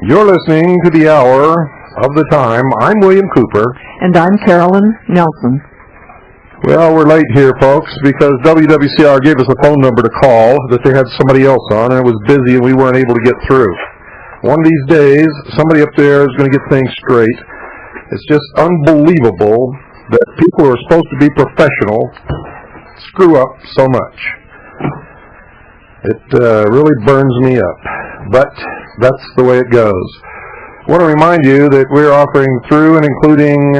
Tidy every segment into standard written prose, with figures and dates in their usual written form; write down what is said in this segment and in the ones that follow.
You're listening to the Hour of the Time. I'm William Cooper. And I'm Carolyn Nelson. Well, we're late here, folks, because WWCR gave us a phone number to call that they had somebody else on, and it was busy, and we weren't able to get through. One of these days, somebody up there is going to get things straight. It's just unbelievable that people who are supposed to be professional screw up so much. It really burns me up, but that's the way it goes. I want to remind you that we're offering through and including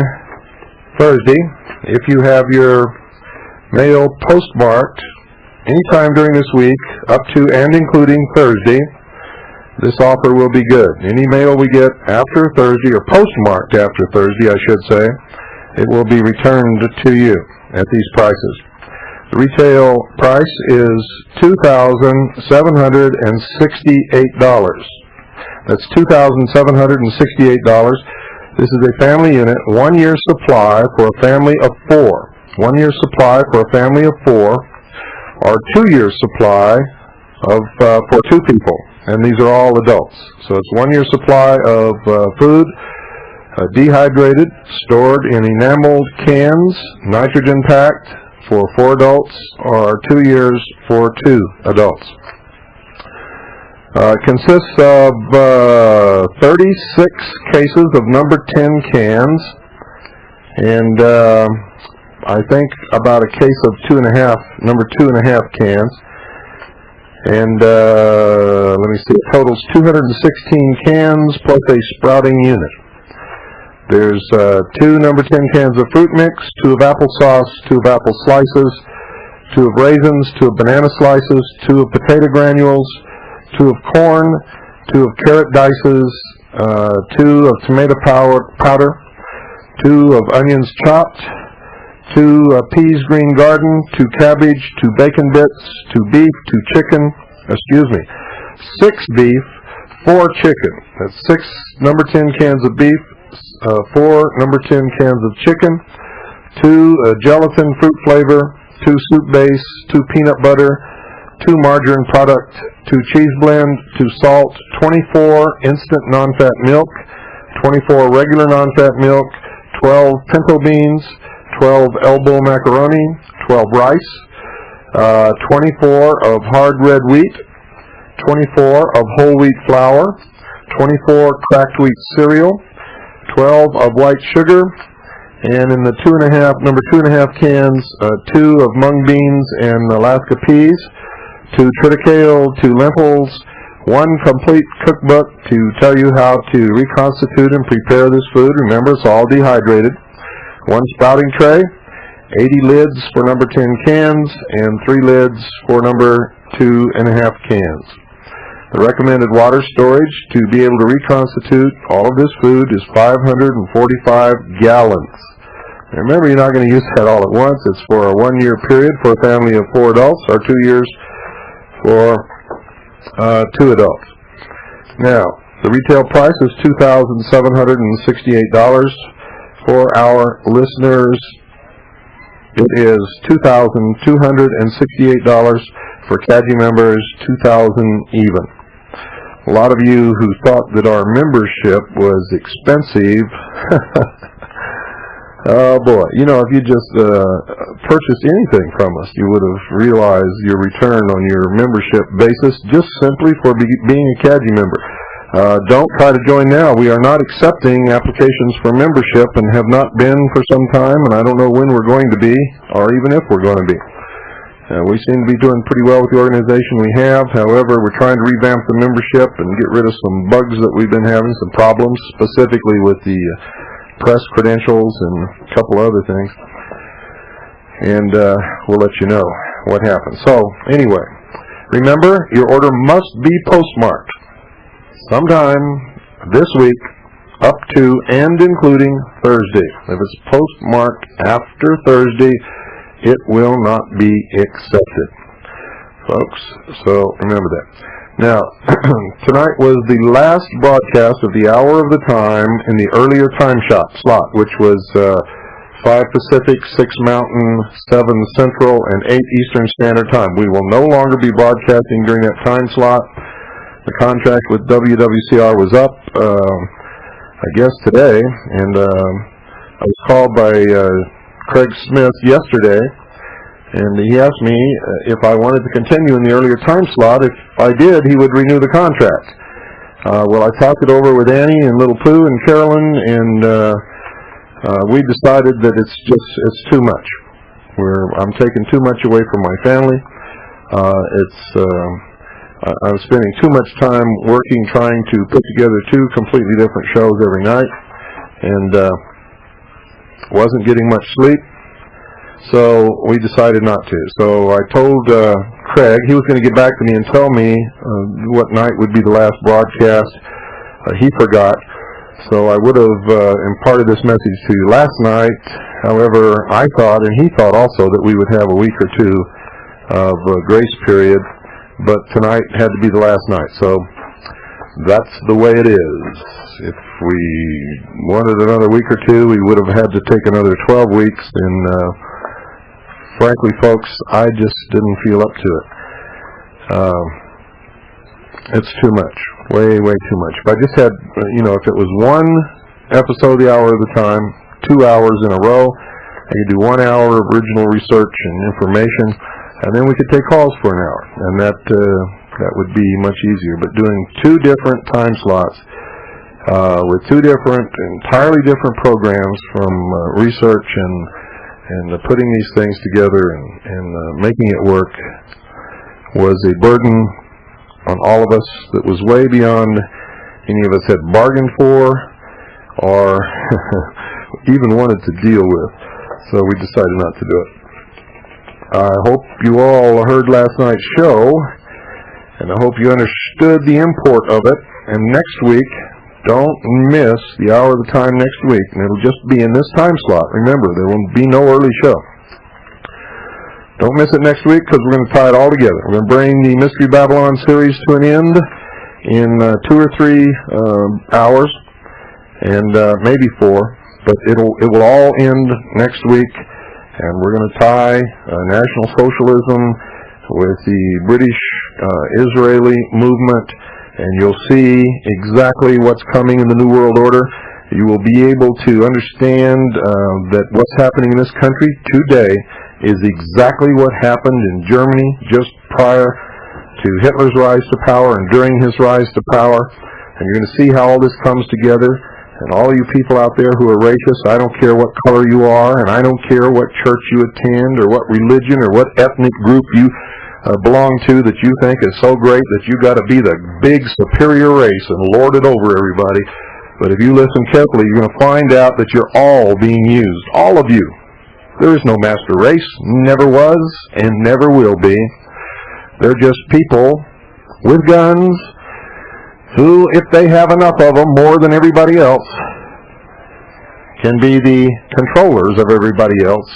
Thursday, if you have your mail postmarked anytime during this week, up to and including Thursday, this offer will be good. Any mail we get after Thursday, or postmarked after Thursday, I should say, it will be returned to you at these prices. The retail price is $2,768. That's $2,768. This is a family unit, 1 year supply for a family of 4. 1 year supply for a family of 4, or 2 year supply of for 2 people, and these are all adults. So it's 1 year supply of food, dehydrated, stored in enameled cans, nitrogen packed, for 4 adults, or 2 years for 2 adults. Consists of 36 cases of number 10 cans, and I think about a case of number 2.5 cans. And let me see, it totals 216 cans plus a sprouting unit. There's 2 number 10 cans of fruit mix, 2 of applesauce, 2 of apple slices, 2 of raisins, 2 of banana slices, 2 of potato granules, 2 of corn, 2 of carrot dices, 2 of tomato powder, 2 of onions chopped, 2 peas green garden, 2 cabbage, 2 bacon bits, 2 beef, 2 chicken, 6 beef, 4 chicken. That's 6 number 10 cans of beef, 4 number 10 cans of chicken, 2 gelatin fruit flavor, 2 soup base, 2 peanut butter, 2 margarine product, 2 cheese blend, 2 salt, 24 instant non-fat milk, 24 regular non-fat milk, 12 pinto beans, 12 elbow macaroni, 12 rice, 24 of hard red wheat, 24 of whole wheat flour, 24 cracked wheat cereal, 12 of white sugar, and in the number 2.5 cans, 2 of mung beans and Alaska peas, 2 triticale, 2 lentils, 1 complete cookbook to tell you how to reconstitute and prepare this food. Remember, it's all dehydrated. 1 sprouting tray, 80 lids for number 10 cans, and 3 lids for number 2.5 cans. The recommended water storage to be able to reconstitute all of this food is 545 gallons. And remember, you're not going to use that all at once. It's for a 1 year period for a family of 4 adults, or 2 years for 2 adults. Now, the retail price is $2,768. For our listeners, it is $2,268. For CAGI members, $2,000 even. A lot of you who thought that our membership was expensive, oh boy, you know, if you just purchased anything from us, you would have realized your return on your membership basis just simply for being a CAGI member. Don't try to join now. We are not accepting applications for membership and have not been for some time, and I don't know when we're going to be, or even if we're going to be. We seem to be doing pretty well with the organization we have. However, we're trying to revamp the membership and get rid of some bugs that we've been having, some problems, specifically with the press credentials and a couple other things. And we'll let you know what happens. So, anyway, remember, your order must be postmarked sometime this week, up to and including Thursday. If it's postmarked after Thursday, it will not be accepted, folks. So remember that. Now, tonight was the last broadcast of the Hour of the Time in the earlier time slot, which was 5 Pacific, 6 Mountain, 7 Central, and 8 Eastern Standard Time. We will no longer be broadcasting during that time slot. The contract with WWCR was up, I guess today, and I was called by Craig Smith yesterday, and he asked me if I wanted to continue in the earlier time slot. If I did, he would renew the contract. Well, I talked it over with Annie and Little Pooh and Carolyn, and we decided that it's too much. I'm taking too much away from my family. I was spending too much time working, trying to put together two completely different shows every night, and wasn't getting much sleep, so we decided not to. So I told Craig he was going to get back to me and tell me what night would be the last broadcast. He forgot, so I would have imparted this message to you last night. However, I thought, and he thought also, that we would have a week or two of grace period, but tonight had to be the last night, so that's the way it is. If we wanted another week or two, we would have had to take another 12 weeks, and frankly, folks, I just didn't feel up to it. It's too much, way too much. If I just had, if it was one episode the hour at a time, 2 hours in a row, I could do 1 hour of original research and information, and then we could take calls for an hour, and that would be much easier. But doing two different time slots with two entirely different programs, from research and putting these things together and making it work, was a burden on all of us that was way beyond any of us had bargained for or even wanted to deal with. So we decided not to do it. I hope you all heard last night's show, and I hope you understood the import of it. And next week, don't miss the hour of the time next week, and it'll just be in this time slot. Remember, there will be no early show. Don't miss it next week, because we're going to tie it all together. We're going to bring the Mystery Babylon series to an end in 2 or 3 hours, and maybe 4, but it will all end next week. And we're going to tie National Socialism with the British-Israeli movement, and you'll see exactly what's coming in the New World Order. You will be able to understand that what's happening in this country today is exactly what happened in Germany just prior to Hitler's rise to power and during his rise to power. And you're going to see how all this comes together. And all you people out there who are racist, I don't care what color you are, and I don't care what church you attend, or what religion, or what ethnic group you belong to that you think is so great that you got to be the big superior race and lord it over everybody. But if you listen carefully, you're going to find out that you're all being used, all of you. There is no master race, never was, and never will be. They're just people with guns, who, if they have enough of them, more than everybody else, can be the controllers of everybody else,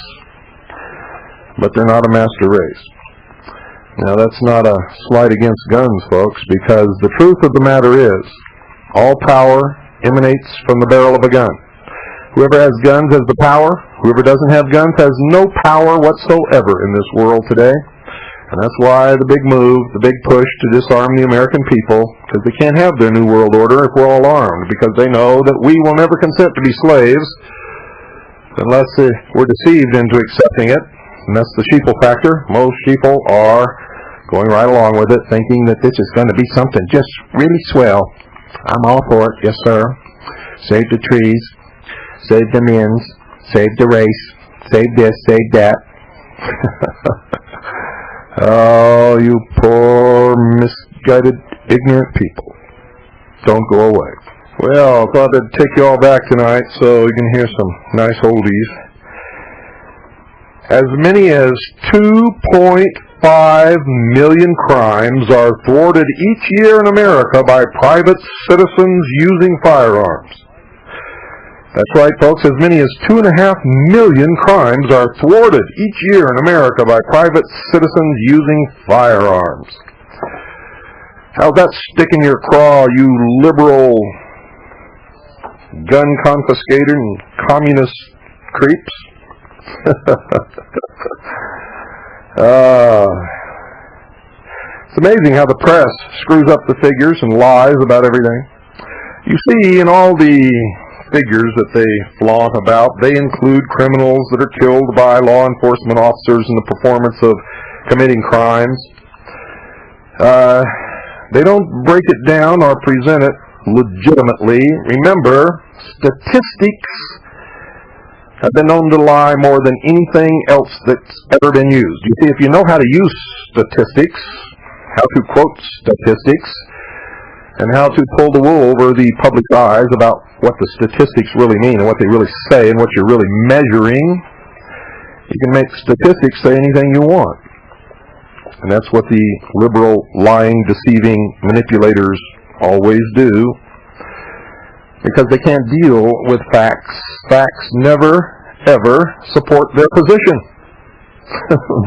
but they're not a master race. Now, that's not a slight against guns, folks, because the truth of the matter is, all power emanates from the barrel of a gun. Whoever has guns has the power. Whoever doesn't have guns has no power whatsoever in this world today. And that's why the big move, the big push to disarm the American people, because they can't have their New World Order if we're all armed, because they know that we will never consent to be slaves unless we're deceived into accepting it. And that's the sheeple factor. Most sheeple are going right along with it, thinking that this is going to be something just really swell. I'm all for it, yes sir. Save the trees, save the men's, save the race, save this, save that. Oh, you poor, misguided, ignorant people. Don't go away. Well, I thought I'd take you all back tonight so you can hear some nice oldies. As many as 2.5 million crimes are thwarted each year in America by private citizens using firearms. That's right, folks. As many as 2.5 million crimes are thwarted each year in America by private citizens using firearms. How's that stick in your craw, you liberal gun confiscator and communist creeps? It's amazing how the press screws up the figures and lies about everything. You see, in all the figures that they flaunt about, they include criminals that are killed by law enforcement officers in the performance of committing crimes. They don't break it down or present it legitimately. Remember, statistics have been known to lie more than anything else that's ever been used. You see, if you know how to use statistics, how to quote statistics, and how to pull the wool over the public's eyes about what the statistics really mean and what they really say and what you're really measuring, you can make statistics say anything you want. And that's what the liberal, lying, deceiving manipulators always do, because they can't deal with facts. Facts never, ever support their position.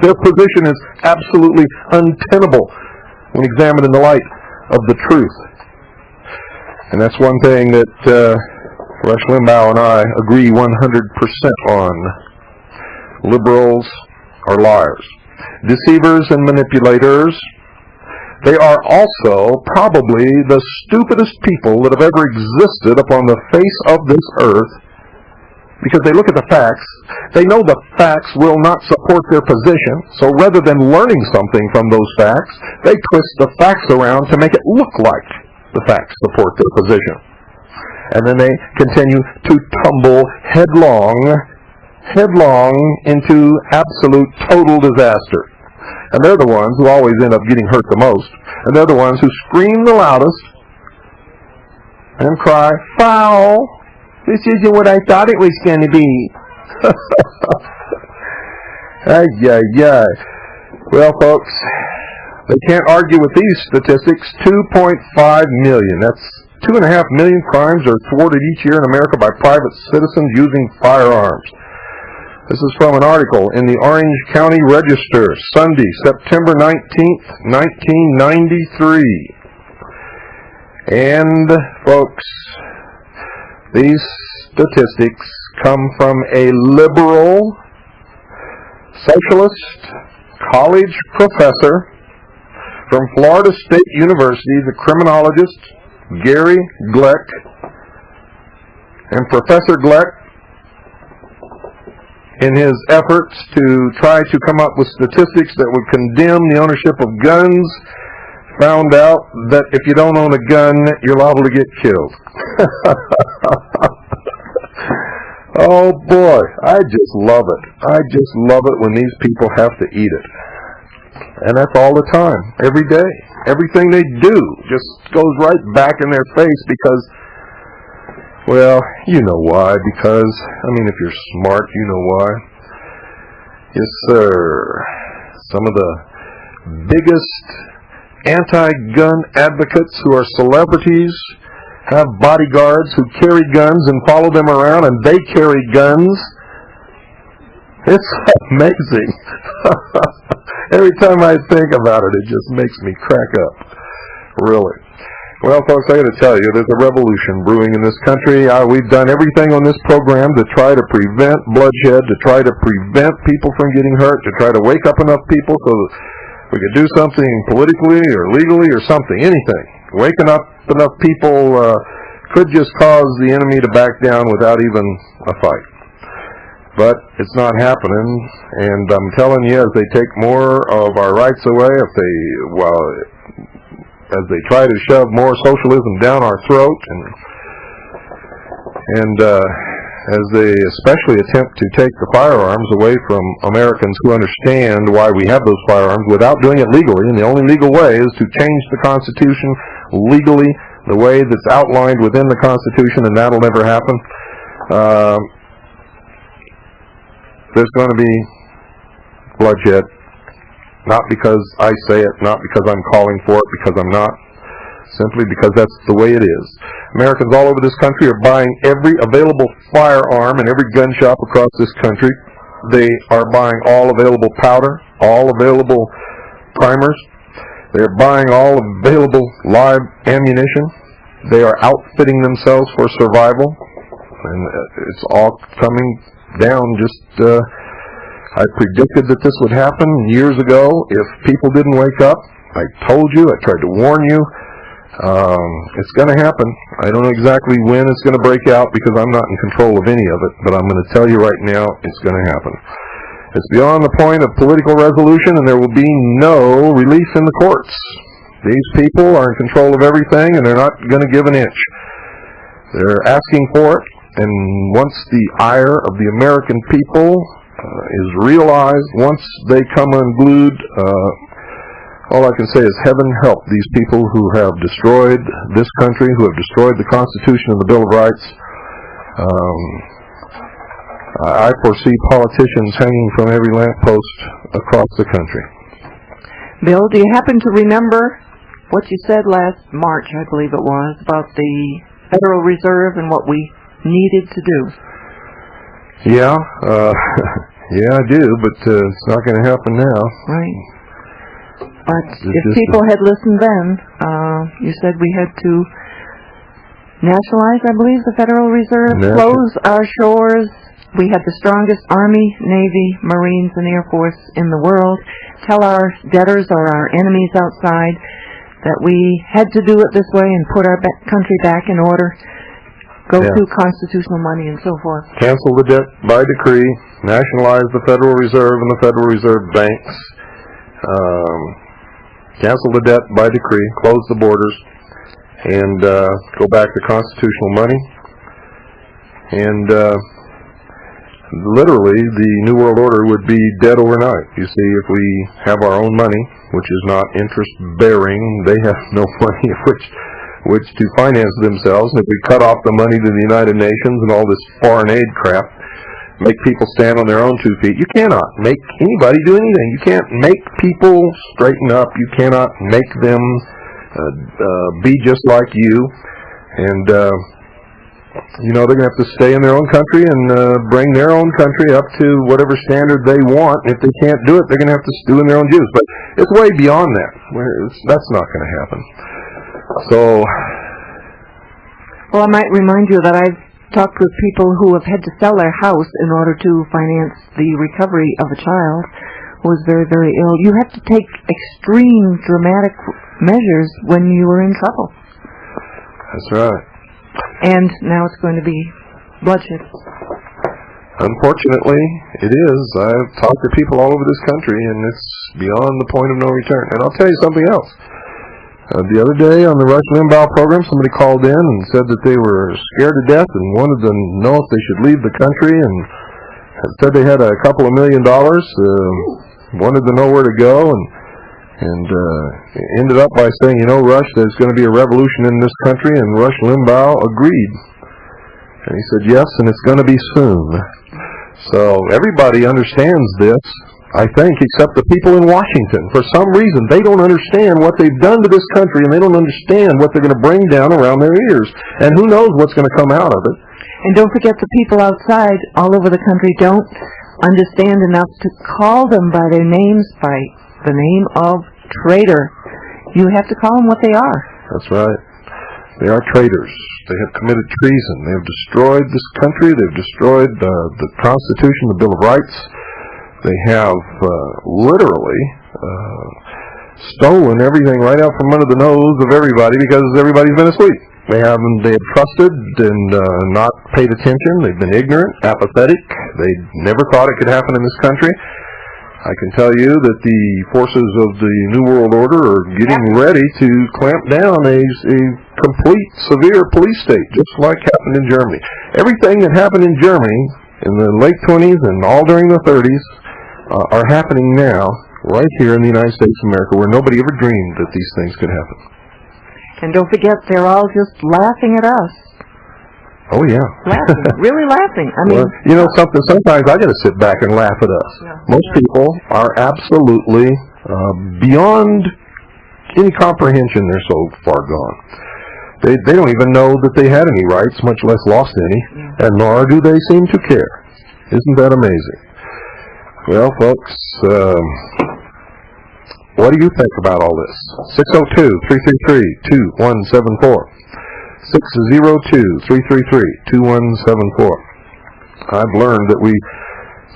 Their position is absolutely untenable when examined in the light of the truth. And that's one thing that Rush Limbaugh and I agree 100% on. Liberals are liars, deceivers and manipulators. They are also probably the stupidest people that have ever existed upon the face of this earth, because they look at the facts. They know the facts will not support their position, so rather than learning something from those facts, they twist the facts around to make it look like the facts support their position. And then they continue to tumble headlong into absolute total disaster. And they're the ones who always end up getting hurt the most. And they're the ones who scream the loudest and cry, "Foul! This isn't what I thought it was going to be." Well, folks, they can't argue with these statistics. 2.5 million. That's 2.5 million crimes are thwarted each year in America by private citizens using firearms. This is from an article in the Orange County Register, Sunday, September 19th, 1993. And, folks, these statistics come from a liberal, socialist, college professor from Florida State University, the criminologist Gary Gleck. And Professor Gleck, in his efforts to try to come up with statistics that would condemn the ownership of guns, found out that if you don't own a gun, you're liable to get killed. Oh boy, I just love it. I just love it when these people have to eat it. And that's all the time, every day. Everything they do just goes right back in their face because, well, you know why. Because, I mean, if you're smart, you know why. Yes, sir. Some of the biggest anti-gun advocates who are celebrities have bodyguards who carry guns and follow them around, and they carry guns. It's amazing. Every time I think about it, it just makes me crack up. Really. Well, folks, I got to tell you, there's a revolution brewing in this country. We've done everything on this program to try to prevent bloodshed, to try to prevent people from getting hurt, to try to wake up enough people so that we could do something politically or legally or something, anything. Waking up enough people could just cause the enemy to back down without even a fight. But it's not happening, and I'm telling you, as they take more of our rights away, as they try to shove more socialism down our throat, and as they especially attempt to take the firearms away from Americans who understand why we have those firearms without doing it legally, and the only legal way is to change the Constitution legally, the way that's outlined within the Constitution, and that'll never happen. There's going to be bloodshed. Not because I say it, not because I'm calling for it, because I'm not. Simply because that's the way it is. Americans all over this country are buying every available firearm in every gun shop across this country. They are buying all available powder, all available primers. They're buying all available live ammunition. They are outfitting themselves for survival. And it's all coming down just... I predicted that this would happen years ago if people didn't wake up. I told you. I tried to warn you. It's going to happen. I don't know exactly when it's going to break out because I'm not in control of any of it, but I'm going to tell you right now it's going to happen. It's beyond the point of political resolution, and there will be no relief in the courts. These people are in control of everything, and they're not going to give an inch. They're asking for it, and once the ire of the American people is realized, once they come unglued, all I can say is heaven help these people who have destroyed this country, who have destroyed the Constitution and the Bill of Rights. I foresee politicians hanging from every lamppost across the country. Bill, do you happen to remember what you said last March, I believe it was, about the Federal Reserve and what we needed to do? Yeah, yeah, I do, but it's not going to happen now. Right. But if people had listened then, you said we had to nationalize, I believe, the Federal Reserve, close our shores. We had the strongest Army, Navy, Marines, and Air Force in the world. Tell our debtors or our enemies outside that we had to do it this way and put our country back in order. Go through constitutional money and so forth. Cancel the debt by decree. Nationalize the Federal Reserve and the Federal Reserve banks. Cancel the debt by decree. Close the borders. And go back to constitutional money. And literally, the New World Order would be dead overnight. You see, if we have our own money, which is not interest-bearing, they have no money which to finance themselves. If we cut off the money to the United Nations and all this foreign aid crap, make people stand on their own 2 feet, you cannot make anybody do anything. You can't make people straighten up. You cannot make them be just like you. And you know, they're going to have to stay in their own country and bring their own country up to whatever standard they want. If they can't do it, they're going to have to stew in their own juice. But it's way beyond that. That's not going to happen. So, well, I might remind you that I've talked with people who have had to sell their house in order to finance the recovery of a child who was very, very ill. You have to take extreme, dramatic measures when you are in trouble. That's right. And now it's going to be bloodshed. Unfortunately, it is. I've talked to people all over this country, and it's beyond the point of no return. And I'll tell you something else. The other day on the Rush Limbaugh program, somebody called in and said that they were scared to death and wanted to know if they should leave the country, and said they had a couple of $1 million, wanted to know where to go, and ended up by saying, you know, Rush, there's going to be a revolution in this country, and Rush Limbaugh agreed. And he said, yes, and it's going to be soon. So everybody understands this, I think, except the people in Washington. For some reason, they don't understand what they've done to this country, and they don't understand what they're going to bring down around their ears. And who knows what's going to come out of it. And don't forget the people outside all over the country don't understand enough to call them by their names, by the name of traitor. You have to call them what they are. That's right. They are traitors. They have committed treason. They have destroyed this country. They've destroyed the Constitution, the Bill of Rights. They have literally stolen everything right out from under the nose of everybody because everybody's been asleep. They have trusted and not paid attention. They've been ignorant, apathetic. They never thought it could happen in this country. I can tell you that the forces of the New World Order are getting ready to clamp down a complete, severe police state, just like happened in Germany. Everything that happened in Germany in the late 20s and all during the 30s are happening now, right here in the United States of America, where nobody ever dreamed that these things could happen. And don't forget, they're all just laughing at us. Oh, yeah. Laughing, really laughing. I mean, well, you know something, sometimes I got to sit back and laugh at us. Yeah. Most people are absolutely beyond any comprehension. They're so far gone. They don't even know that they had any rights, much less lost any, and nor do they seem to care. Isn't that amazing? Well, folks, what do you think about all this? 602-333-2174. 602-333-2174. I've learned that we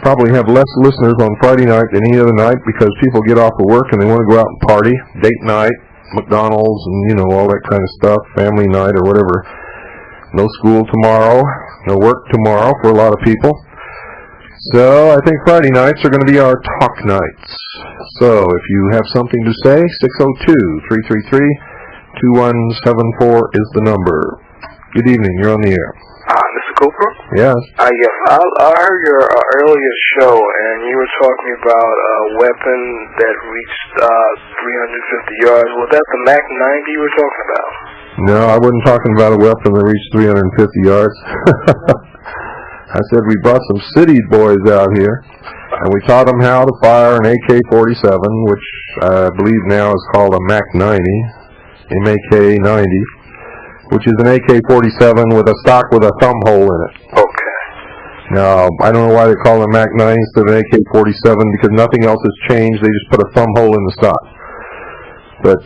probably have less listeners on Friday night than any other night because people get off of work and they want to go out and party, date night, McDonald's, and, you know, all that kind of stuff, family night or whatever. No school tomorrow, no work tomorrow for a lot of people. So I think Friday nights are going to be our talk nights. So if you have something to say, 602-333-2174 is the number. Good evening, you're on the air. Mr. Cooper? Yes. Yes. I heard your earlier show, and you were talking about a weapon that reached 350 yards. Was that the Mac 90 you were talking about? No, I wasn't talking about a weapon that reached 350 yards. I said we brought some city boys out here, and we taught them how to fire an AK-47, which I believe now is called a Mac 90, MAK-90, which is an AK-47 with a stock with a thumb hole in it. Okay. Now, I don't know why they call it a Mac 90 instead of an AK-47, because nothing else has changed. They just put a thumb hole in the stock. But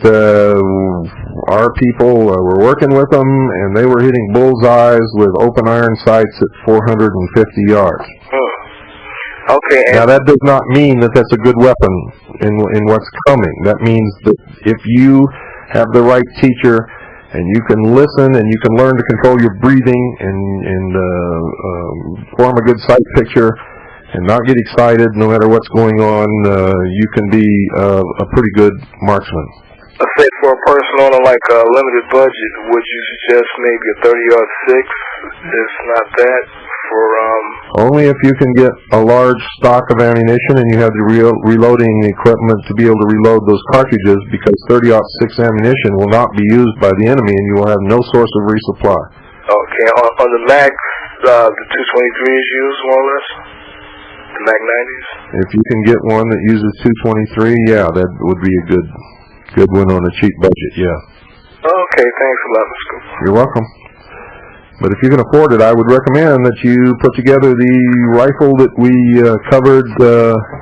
our people were working with them, and they were hitting bullseyes with open iron sights at 450 yards. Okay. Now, that does not mean that that's a good weapon in what's coming. That means that if you have the right teacher and you can listen and you can learn to control your breathing and form a good sight picture and not get excited no matter what's going on, you can be a pretty good marksman. Let's say for a person on a limited budget, would you suggest maybe a 30-yard 6? If not that, for only if you can get a large stock of ammunition and you have the reloading equipment to be able to reload those cartridges, because 30-06 ammunition will not be used by the enemy and you will have no source of resupply. Okay. On the Mac, the 223 is used more or less. The Mac 90s. If you can get one that uses 223, yeah, that would be a good one on a cheap budget, yeah. Okay, thanks a lot, Mr. Cooper. You're welcome. But if you can afford it, I would recommend that you put together the rifle that we covered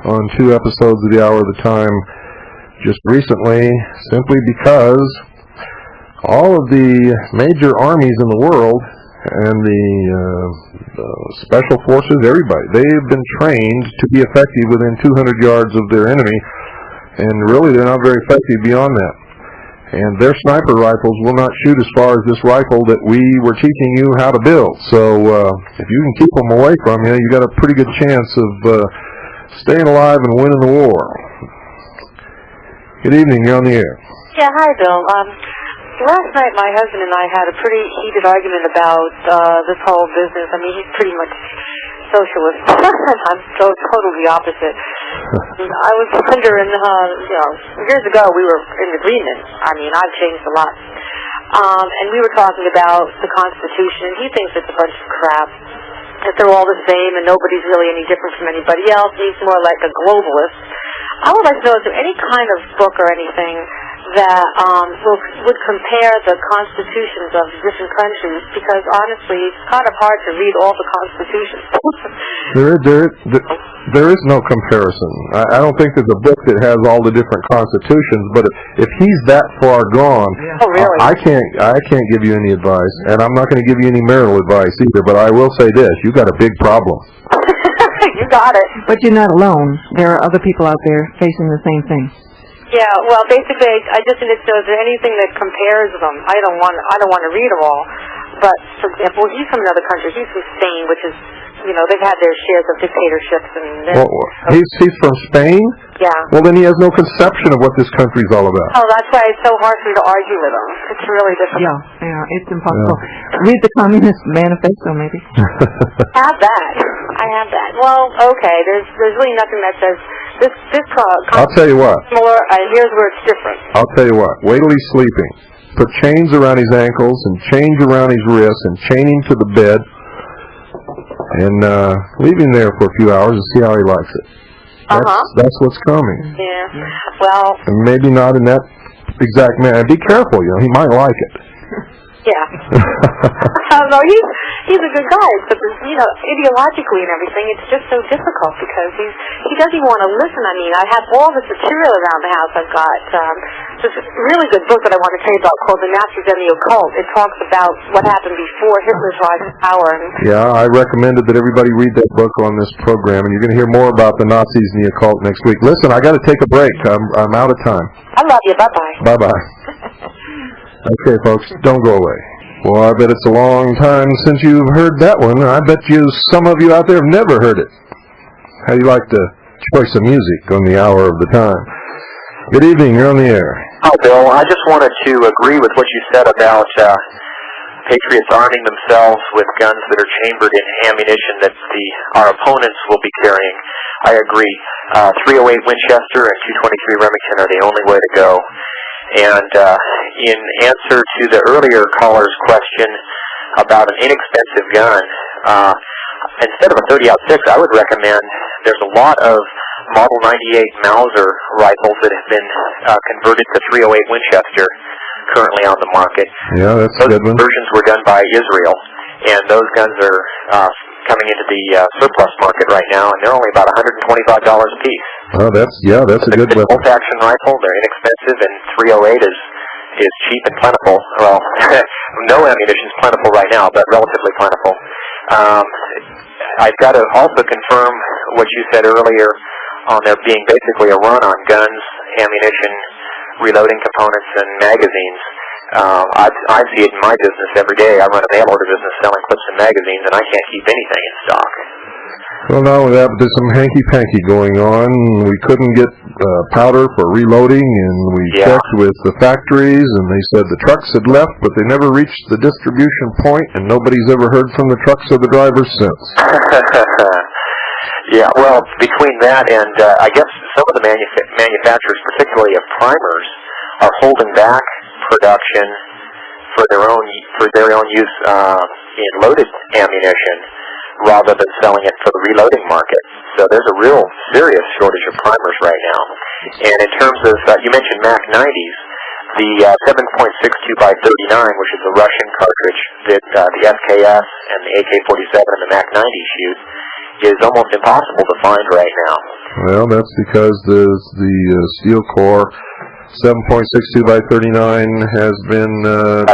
on 2 episodes of the Hour of the Time just recently, simply because all of the major armies in the world and the special forces, everybody, they've been trained to be effective within 200 yards of their enemy. And really, they're not very effective beyond that. And their sniper rifles will not shoot as far as this rifle that we were teaching you how to build. So if you can keep them away from you, you got a pretty good chance of staying alive and winning the war. Good evening, you're on the air. Yeah, hi, Bill. Last night my husband and I had a pretty heated argument about this whole business. I mean, he's pretty much socialist. I'm so totally opposite. I was wondering, years ago we were in agreement. I mean, I've changed a lot. And we were talking about the Constitution. He thinks it's a bunch of crap, that they're all the same and nobody's really any different from anybody else. He's more like a globalist. I would like to know, is there any kind of book or anything that would compare the constitutions of different countries? Because honestly, it's kind of hard to read all the constitutions. There is no comparison. I don't think there's a book that has all the different constitutions. But if he's that far gone, oh, really? I can't give you any advice, and I'm not going to give you any marital advice either. But I will say this: you've got a big problem. You got it. But you're not alone. There are other people out there facing the same thing. Yeah, well, basically, I just need to know, is there anything that compares them? I don't want to read them all. But, for example, he's from another country. He's from Spain, which is, they've had their shares of dictatorships. He's from Spain? Yeah. Well, then he has no conception of what this country's all about. Oh, that's why it's so hard for me to argue with him. It's really difficult. Yeah, it's impossible. Yeah. Read the Communist Manifesto, maybe. I have that. Well, okay, there's really nothing that says this I'll tell you what. Similar, here's where it's different. I'll tell you what. Wait till he's sleeping. Put chains around his ankles and chains around his wrists and chain him to the bed and leave him there for a few hours and see how he likes it. That's what's coming. Yeah. Well. And maybe not in that exact manner. Be careful, he might like it. Yeah. No, he's a good guy, but ideologically and everything, it's just so difficult because he doesn't want to listen. I mean, I have all this material around the house. I've got this really good book that I want to tell you about called The Nazis and the Occult. It talks about what happened before Hitler's rise to power. Yeah, I recommended that everybody read that book on this program, and you're going to hear more about the Nazis and the occult next week. Listen, I got to take a break. I'm out of time. I love you. Bye-bye. Bye-bye. Okay, folks, don't go away. Well, I bet it's a long time since you've heard that one. I bet some of you out there have never heard it. How do you like the choice of music on the hour of the time? Good evening. You're on the air. Hi, Bill. I just wanted to agree with what you said about patriots arming themselves with guns that are chambered in ammunition that our opponents will be carrying. I agree. 308 Winchester and 223 Remington are the only way to go. And in answer to the earlier caller's question about an inexpensive gun, instead of a 30-06, I would recommend there's a lot of Model 98 Mauser rifles that have been converted to 308 Winchester currently on the market. Yeah, that's a good one. Those versions were done by Israel, and those guns are coming into the surplus market right now, and they're only about $125 a piece. Oh, that's a good weapon. Bolt-action rifle, they're inexpensive, and 308 is cheap and plentiful. Well, no ammunition is plentiful right now, but relatively plentiful. I've got to also confirm what you said earlier on there being basically a run on guns, ammunition, reloading components, and magazines. I see it in my business every day. I run a mail order business selling clips and magazines, and I can't keep anything in stock. Well, not only that, but there's some hanky-panky going on. We couldn't get powder for reloading, and we checked with the factories, and they said the trucks had left, but they never reached the distribution point, and nobody's ever heard from the trucks or the drivers since. Yeah, well, between that and I guess some of the manufacturers, particularly of primers, are holding back production for their own use in loaded ammunition rather than selling it for the reloading market. So there's a real serious shortage of primers right now. And in terms of, you mentioned Mac 90s, the 7.62 by 39, which is a Russian cartridge that the SKS and the AK-47 and the Mac 90 shoot, is almost impossible to find right now. Well, that's because the steel core 7.62 by 39 has been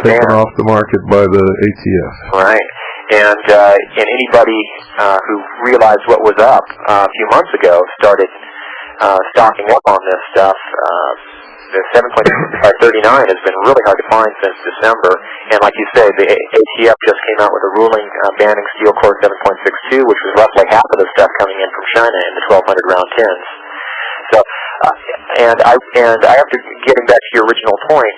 taken off the market by the ATF. Right. And anybody who realized what was up a few months ago started stocking up on this stuff. The 7.62 by 39 has been really hard to find since December. And like you say, the ATF just came out with a ruling banning steel core 7.62, which was roughly half of the stuff coming in from China in the 1,200 round tins. So, and I have to, getting back to your original point,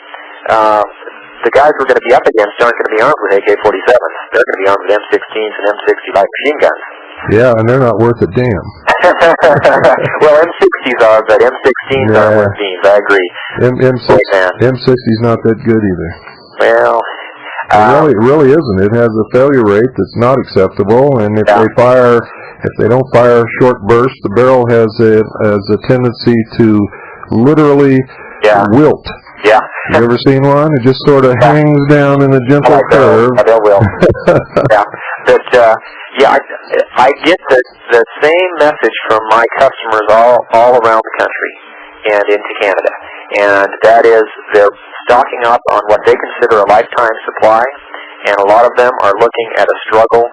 the guys we're going to be up against aren't going to be armed with AK-47s. They're going to be armed with M16s and M60 light machine guns. Yeah, and they're not worth a damn. Well, M60s are, but M16s aren't worth beans. I agree. M60's not that good either. Well, it really isn't. It has a failure rate that's not acceptable, and if they don't fire short bursts, the barrel has a tendency to literally wilt. Yeah. You ever seen one? It just sort of hangs down in a gentle curve. That will. Yeah. But I get the same message from my customers all around the country and into Canada, and that is they're stocking up on what they consider a lifetime supply, and a lot of them are looking at a struggle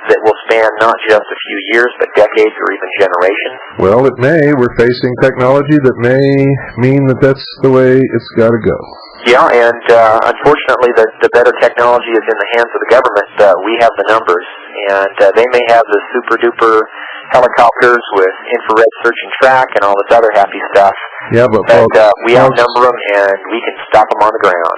that will span not just a few years, but decades or even generations. Well, it may. We're facing technology that may mean that that's the way it's got to go. Yeah, and unfortunately, the better technology is in the hands of the government. We have the numbers, and they may have the super-duper helicopters with infrared search and track and all this other happy stuff. Yeah, but we outnumber them, and we can stop them on the ground.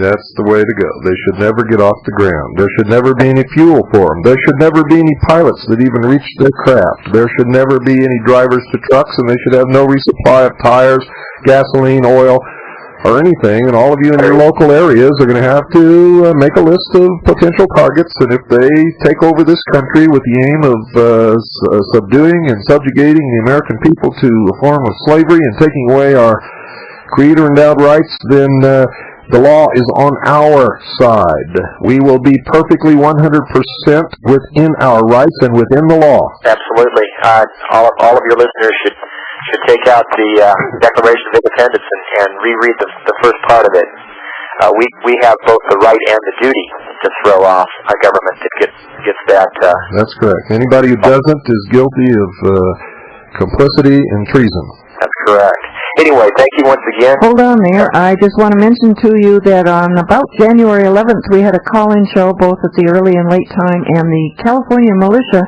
That's the way to go. They should never get off the ground. There should never be any fuel for them. There should never be any pilots that even reach their craft. There should never be any drivers to trucks, and they should have no resupply of tires, gasoline, oil, or anything. And all of you in your local areas are going to have to make a list of potential targets, and if they take over this country with the aim of subduing and subjugating the American people to a form of slavery and taking away our creator-endowed rights, then The law is on our side. We will be perfectly 100% within our rights and within the law. Absolutely. All of your listeners should take out the Declaration of Independence and reread the first part of it. We have both the right and the duty to throw off a government that gets that. That's correct. Anybody who doesn't is guilty of complicity and treason. That's correct. Anyway, thank you once again. Hold on there. I just want to mention to you that on about January 11th, we had a call-in show both at the early and late time, and the California militia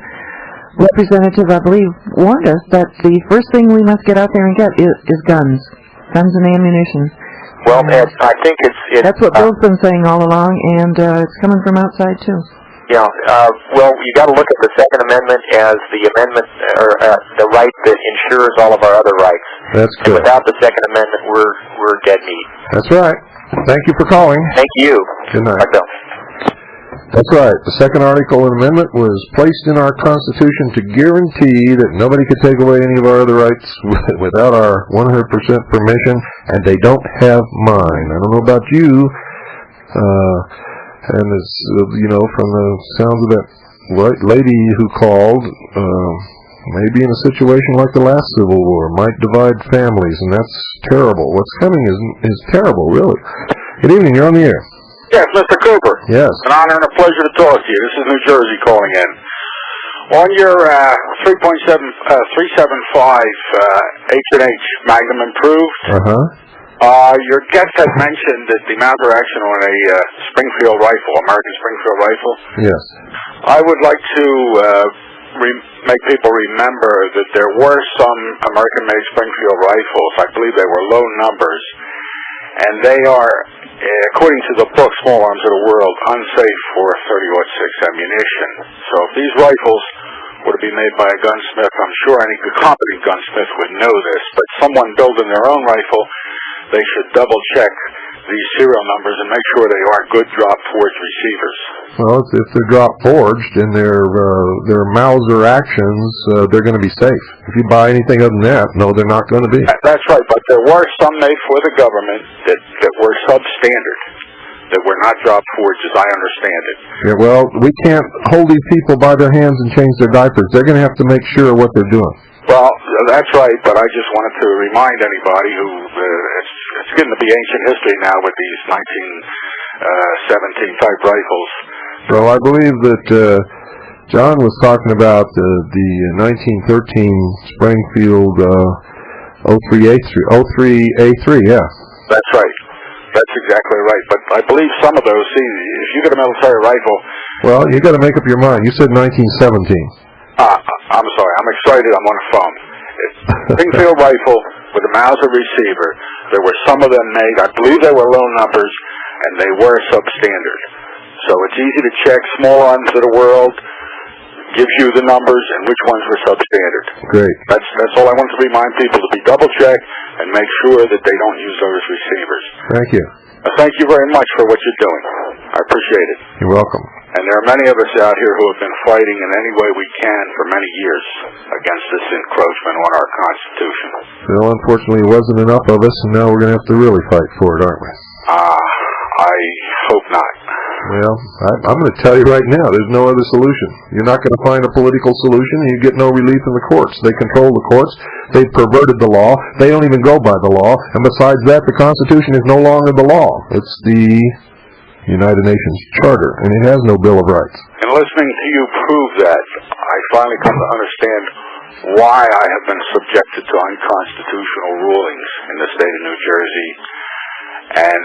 representative, I believe, warned us that the first thing we must get out there and get is guns and ammunition. Well, I think it's that's what Bill's been saying all along, and it's coming from outside too. Yeah. Well, you got to look at the Second Amendment as the amendment or the right that ensures all of our other rights. That's good. And without the Second Amendment, we're dead meat. That's right. Thank you for calling. Thank you. Good night. Bye, Bill. That's right. The Second Article and Amendment was placed in our Constitution to guarantee that nobody could take away any of our other rights without our 100% permission, and they don't have mine. I don't know about you, and it's, from the sounds of that lady who called, maybe in a situation like the last Civil War, might divide families, and that's terrible. What's coming is terrible, really. Good evening. You're on the air. Yes, Mr. Cooper. Yes. An honor and a pleasure to talk to you. This is New Jersey calling in. On your 3.375 H&H Magnum Improved, your guest had mentioned that the Mauser action on a Springfield rifle, American Springfield rifle. Yes. I would like to make people remember that there were some American-made Springfield rifles. I believe they were low numbers, and they are, according to the book Small Arms of the World, unsafe for .30-06 ammunition. So if these rifles were to be made by a gunsmith, I'm sure any competent gunsmith would know this, but someone building their own rifle, they should double-check these serial numbers and make sure they aren't good drop-forged receivers. Well, if they're drop-forged and they're Mauser actions, they're going to be safe. If you buy anything other than that, no, they're not going to be. That's right, but there were some made for the government that were substandard, that were not drop-forged, as I understand it. Yeah, well, we can't hold these people by their hands and change their diapers. They're going to have to make sure what they're doing. Well, that's right, but I just wanted to remind anybody who, it's getting to be ancient history now with these 1917 type rifles. Well, I believe that John was talking about the 1913 Springfield 03A3, yeah. That's right. That's exactly right. But I believe some of those, see, if you get a military rifle... Well, you got to make up your mind. You said 1917. I'm sorry. I'm excited. I'm on the phone. Springfield rifle with a Mauser receiver. There were some of them made. I believe they were low numbers, and they were substandard. So it's easy to check. Small Arms of the World gives you the numbers and which ones were substandard. Great. That's all I want to remind people, to be double-checked and make sure that they don't use those receivers. Thank you. Thank you very much for what you're doing. I appreciate it. You're welcome. And there are many of us out here who have been fighting in any way we can for many years against this encroachment on our Constitution. Well, unfortunately, it wasn't enough of us, and now we're going to have to really fight for it, aren't we? I hope not. Well, I'm going to tell you right now, there's no other solution. You're not going to find a political solution, and you get no relief in the courts. They control the courts. They've perverted the law. They don't even go by the law. And besides that, the Constitution is no longer the law. It's the United Nations Charter, and it has no Bill of Rights. And listening to you prove that, I finally come to understand why I have been subjected to unconstitutional rulings in the state of New Jersey, and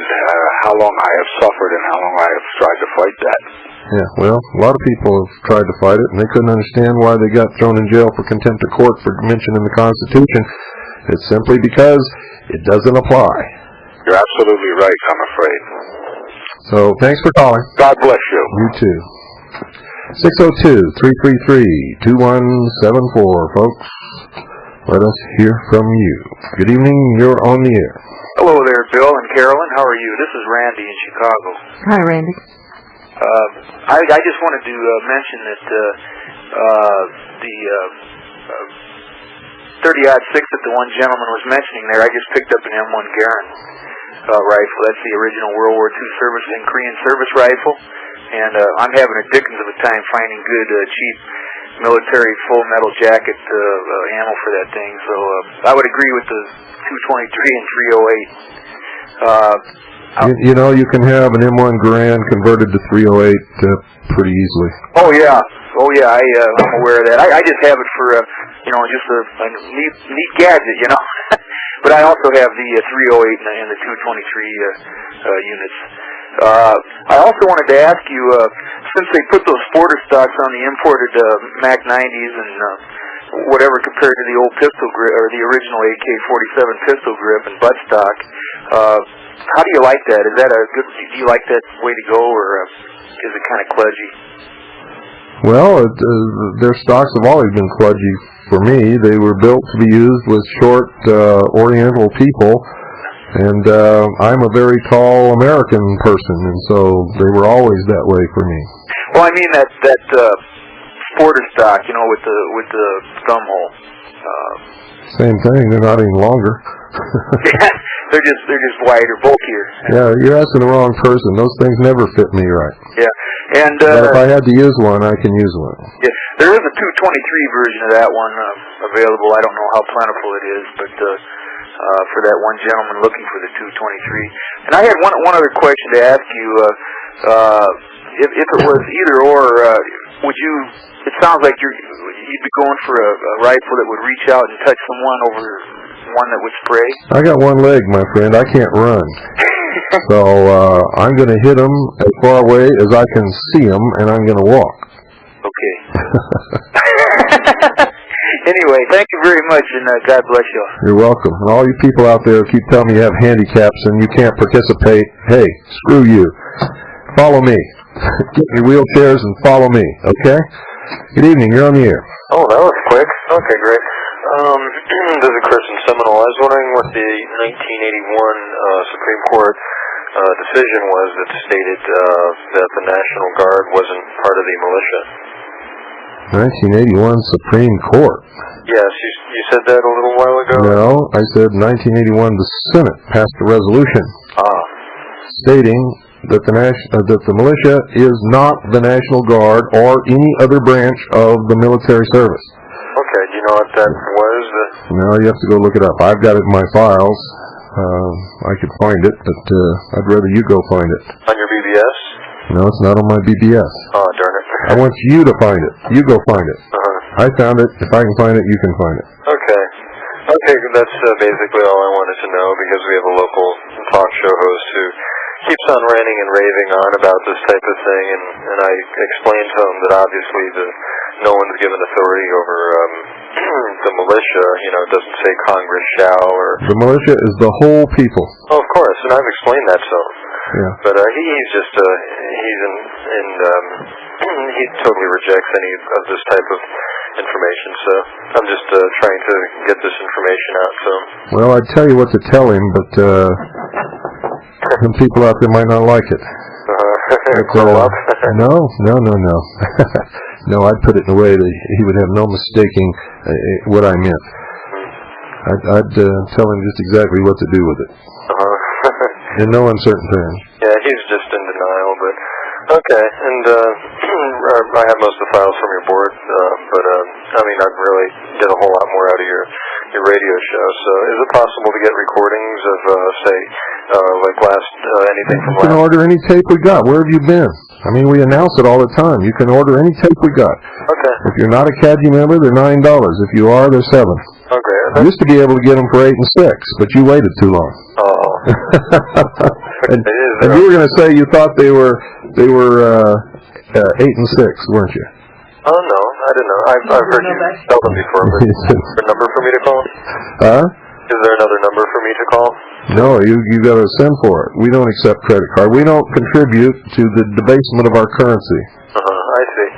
how long I have suffered and how long I have tried to fight that. Yeah, well, a lot of people have tried to fight it, and they couldn't understand why they got thrown in jail for contempt of court for mentioning the Constitution. It's simply because it doesn't apply. You're absolutely right, I'm afraid. So, thanks for calling. God bless you. You too. 602-333-2174, folks. Let us hear from you. Good evening, you're on the air. Hello there, Bill and Carolyn. How are you? This is Randy in Chicago. Hi, Randy. I just wanted to mention that the 30-06 that the one gentleman was mentioning there, I just picked up an M1 Garand. rifle. That's the original World War II service and Korean service rifle. And I'm having a dickens of a time finding good, cheap military full metal jacket ammo for that thing. So I would agree with the 223 and 308. You know, you can have an M1 Garand converted to 308 pretty easily. Oh yeah, I'm aware of that. I just have it for just a neat gadget, you know. But I also have the 308 and the 223 units. I also wanted to ask you, since they put those Sporter stocks on the imported Mac 90s and whatever compared to the old pistol grip or the original AK-47 pistol grip and buttstock, how do you like that? Is that a good? Do you like that way to go, or is it kind of kludgy? Well, their stocks have always been kludgy for me. They were built to be used with short Oriental people, and I'm a very tall American person, and so they were always that way for me. Well, I mean that Sporter stock, you know, with the thumb hole. Same thing. They're not any longer. They're just wider, bulkier. Yeah, you're asking the wrong person. Those things never fit me right. Yeah, and but if I had to use one, I can use one. Yeah, there is a 223 version of that one available. I don't know how plentiful it is, but for that one gentleman looking for the 223. And I had one other question to ask you. If it was either or, would you? It sounds like you'd be going for a rifle that would reach out and touch someone over one that would spray. I got one leg, my friend. I can't run. So I'm going to hit them as far away as I can see them, and I'm going to walk. Okay. Anyway, thank you very much, and God bless you. You're welcome. And all you people out there who keep telling me you have handicaps and you can't participate, hey, screw you. Follow me. Get your wheelchairs and follow me, okay? Good evening. You're on the air. Oh, that was quick. Okay, great. This is Chris in Seminole. I was wondering what the 1981 Supreme Court decision was that stated that the National Guard wasn't part of the militia. 1981 Supreme Court. Yes, you said that a little while ago? No, I said 1981 the Senate passed a resolution stating that the militia is not the National Guard or any other branch of the military service. Okay, do you know what that was? No, you have to go look it up. I've got it in my files. I could find it, but I'd rather you go find it. On your BBS? No, it's not on my BBS. Oh, darn it. I want you to find it. You go find it. I found it. If I can find it, you can find it. Okay. Okay, that's basically all I wanted to know, because we have a local talk show host who keeps on ranting and raving on about this type of thing, and I explained to him that obviously no one's given authority over the militia. You know, it doesn't say Congress shall, or... The militia is the whole people. Oh, of course, and I've explained that to him. Yeah. But he's just, he totally rejects any of this type of information, so I'm just trying to get this information out to him. Well, I'd tell you what to tell him, but some people out there might not like it. Grow up? No. No, I'd put it in a way that he would have no mistaking what I meant. I'd tell him just exactly what to do with it. In no uncertain terms. Yeah, he's just in denial, but okay. And I have most of the files from your board, but I mean, I'd really get a whole lot more out of your radio show. So, is it possible to get recordings of, say, like anything from last? You can order any tape we got. Where have you been? I mean, we announce it all the time. You can order any tape we got. Okay. If you're not a CADGI member, they're $9. If you are, they're $7. Okay. You used to be able to get them for $8 and $6, but you waited too long. Oh. and you were going to say you thought they were 8 and 6, weren't you? Oh no, I didn't know. I've heard you tell them before. But is there a number for me to call? Huh? Is there another number for me to call? No, you got to send for it. We don't accept credit card. We don't contribute to the debasement of our currency. I see.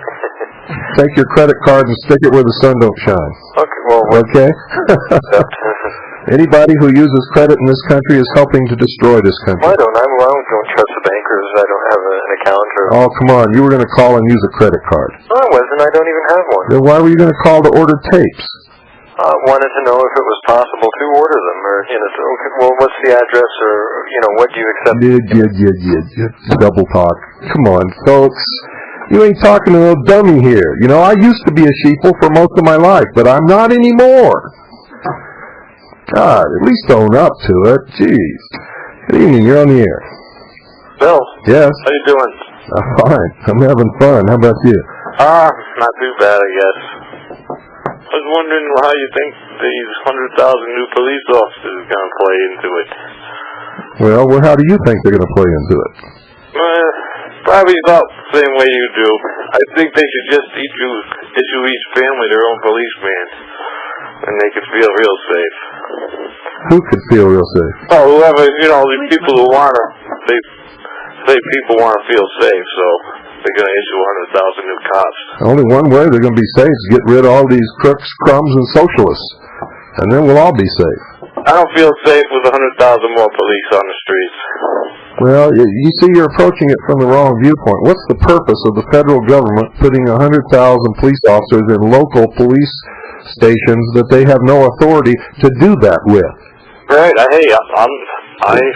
Take your credit card and stick it where the sun don't shine. Okay. Well. Okay. Anybody who uses credit in this country is helping to destroy this country. Well, I don't trust the bankers. I don't have an account. Oh, come on. You were going to call and use a credit card. No, I wasn't. I don't even have one. Then why were you going to call to order tapes? wanted to know if it was possible to order them, or, okay, well, what's the address, or, what do you accept? Yeah. Double talk. Come on, folks. You ain't talking to no dummy here. I used to be a sheeple for most of my life, but I'm not anymore. God, at least own up to it. Jeez. Good evening, you're on the air. Bill. Yes? How you doing? I'm fine. I'm having fun. How about you? Not too bad, I guess. I was wondering how you think these 100,000 new police officers are going to play into it. Well, how do you think they're going to play into it? Probably about the same way you do. I think they should just issue each family their own policeman, and they could feel real safe. Who could feel real safe? Oh, whoever, these people who they say people want to feel safe, so they're going to issue 100,000 new cops. Only one way they're going to be safe is get rid of all these crooks, crumbs, and socialists, and then we'll all be safe. I don't feel safe with 100,000 more police on the streets. Well, you see, you're approaching it from the wrong viewpoint. What's the purpose of the federal government putting 100,000 police officers in local police stations that they have no authority to do that with? Right.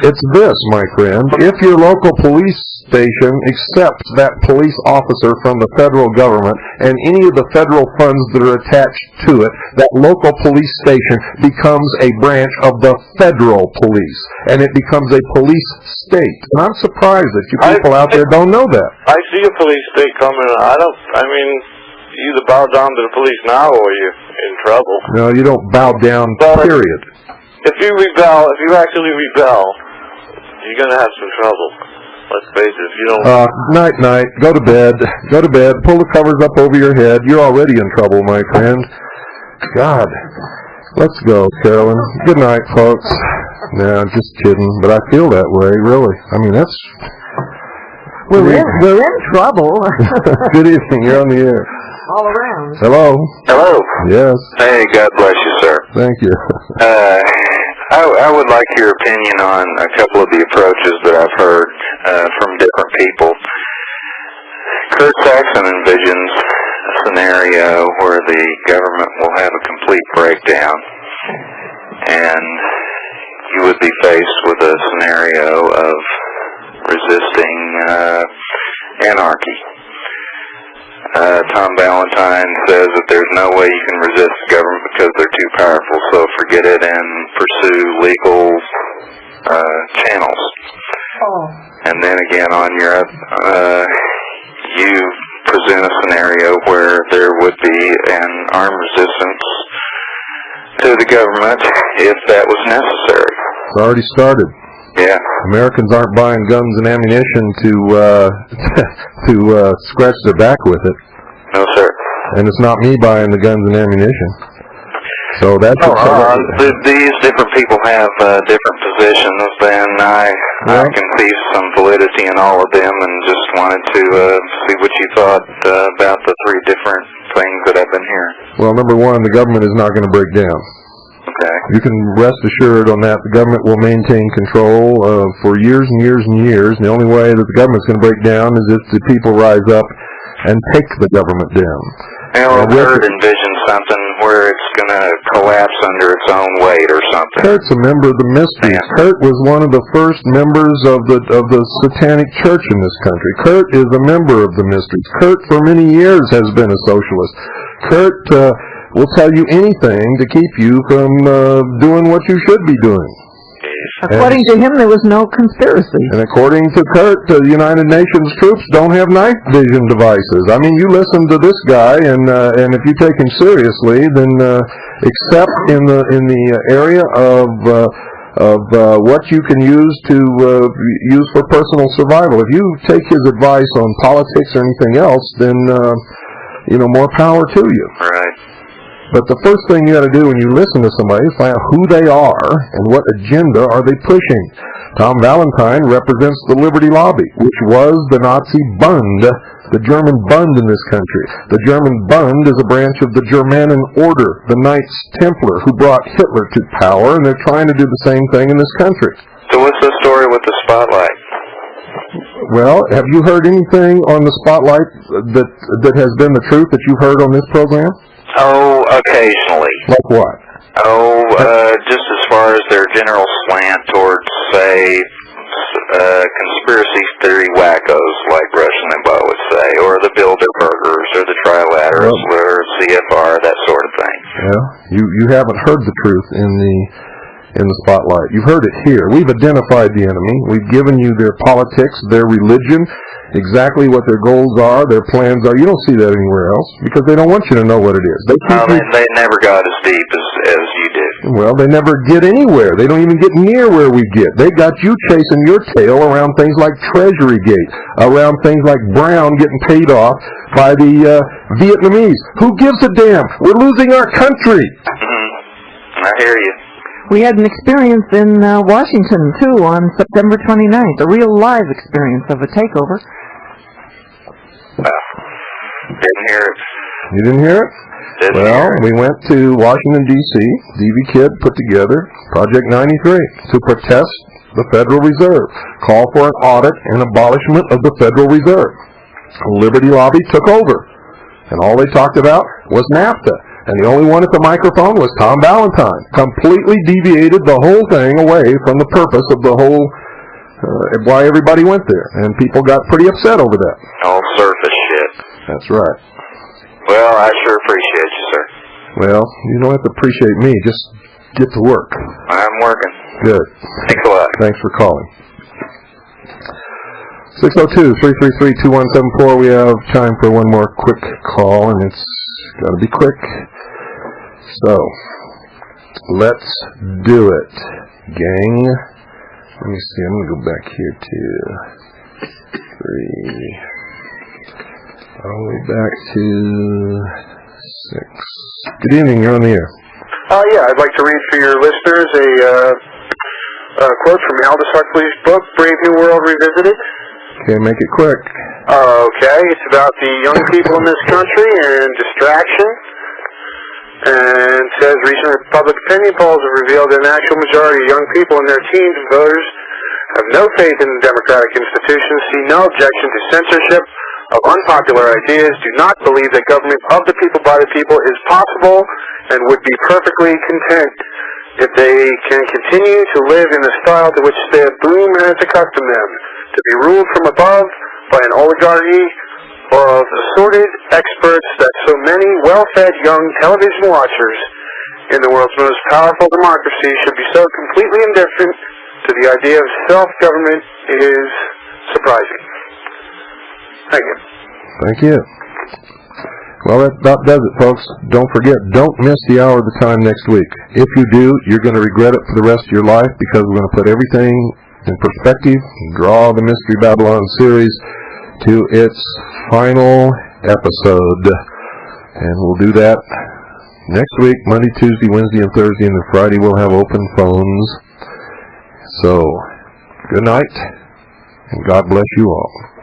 It's this, my friend. If your local police station accepts that police officer from the federal government and any of the federal funds that are attached to it, that local police station becomes a branch of the federal police, and it becomes a police state. And I'm surprised that you people out there don't know that. I see a police state coming. You either bow down to the police now or you're in trouble. No, you don't bow down, period. If you actually rebel, you're going to have some trouble. Let's face it, if you don't... Night. Go to bed. Pull the covers up over your head. You're already in trouble, my friend. God. Let's go, Carolyn. Good night, folks. No, just kidding. But I feel that way, really. that's... We're in trouble. Good evening. You're on the air. All around. Hello. Hello. Yes. Hey, God bless you, sir. Thank you. I would like your opinion on a couple of the approaches that I've heard from different people. Kurt Saxon envisions a scenario where the government will have a complete breakdown, and you would be faced with a scenario of resisting anarchy. Tom Valentine says that there's no way you can resist the government because they're too powerful, so forget it and pursue legal channels. Oh. And then again, on Europe, you present a scenario where there would be an armed resistance to the government if that was necessary. It's already started. Yeah. Americans aren't buying guns and ammunition to scratch their back with it. No, sir. And it's not me buying the guns and ammunition. So that's... these different people have different positions, and I can see some validity in all of them, and just wanted to see what you thought about the three different things that I've been hearing. Well, number one, the government is not going to break down. Okay. You can rest assured on that. The government will maintain control for years and years and years, and the only way that the government's going to break down is if the people rise up and take the government down. Well, Kurt envisions something where it's going to collapse under its own weight or something. Kurt's a member of the Mysteries. Yeah. Kurt was one of the first members of the Satanic Church in this country. Kurt is a member of the Mysteries. Kurt, for many years, has been a socialist. Kurt will tell you anything to keep you from doing what you should be doing. According to him, there was no conspiracy. And according to Kurt, the United Nations troops don't have night vision devices. I mean, you listen to this guy, and if you take him seriously, then except in the area of what you can use for personal survival. If you take his advice on politics or anything else, then more power to you. Right. But the first thing you got to do when you listen to somebody is find out who they are and what agenda are they pushing. Tom Valentine represents the Liberty Lobby, which was the Nazi Bund, the German Bund in this country. The German Bund is a branch of the Germanen Order, the Knights Templar, who brought Hitler to power, and they're trying to do the same thing in this country. So what's the story with the spotlight? Well, have you heard anything on the spotlight that has been the truth that you've heard on this program? Oh, occasionally. Like what? Oh, just as far as their general slant towards, say, conspiracy theory wackos, like Rush Limbaugh would say, or the Bilderbergers, or the Trilaterals, or CFR, that sort of thing. Yeah, you haven't heard the truth in the spotlight. You've heard it here. We've identified the enemy. We've given you their politics, their religion, exactly what their goals are, their plans are. You don't see that anywhere else because they don't want you to know what it is. They never got as deep as you did. Well, they never get anywhere. They don't even get near where we get. They got you chasing your tail around things like Treasury Gate, around things like Brown getting paid off by the Vietnamese. Who gives a damn? We're losing our country. Mm-hmm. I hear you. We had an experience in Washington, too, on September 29th, a real live experience of a takeover. Didn't hear it. You didn't hear it? Well, we went to Washington, D.C. D.V. Kidd put together Project 93 to protest the Federal Reserve, call for an audit and abolishment of the Federal Reserve. Liberty Lobby took over, and all they talked about was NAFTA. And the only one at the microphone was Tom Valentine. Completely deviated the whole thing away from the purpose of the whole, why everybody went there. And people got pretty upset over that. All surface shit. That's right. Well, I sure appreciate you, sir. Well, you don't have to appreciate me. Just get to work. I'm working. Good. Thanks a lot. Thanks for calling. 602-333-2174. We have time for one more quick call, and it's got to be quick. So, let's do it, gang. Let me see. I'm going to go back here to 3. All the way back to 6. Good evening. You're on the air. Yeah, I'd like to read for your listeners a quote from Aldous Huxley's book, Brave New World Revisited. Okay, make it quick. Okay, it's about the young people in this country and distraction. And it says recent public opinion polls have revealed that an actual majority of young people in their teens and voters have no faith in the democratic institutions, see no objection to censorship of unpopular ideas, do not believe that government of the people by the people is possible, and would be perfectly content if they can continue to live in the style to which their boom has accustomed them, to be ruled from above by an oligarchy of assorted experts that so many well-fed young television watchers in the world's most powerful democracy should be so completely indifferent to the idea of self-government is surprising. Thank you. Thank you. Well, that about does it, folks. Don't forget, don't miss the hour of the time next week. If you do, you're going to regret it for the rest of your life, because we're going to put everything in perspective and draw the Mystery Babylon series to its final episode. And we'll do that next week, Monday, Tuesday, Wednesday, and Thursday, and then Friday we'll have open phones. So, good night, and God bless you all.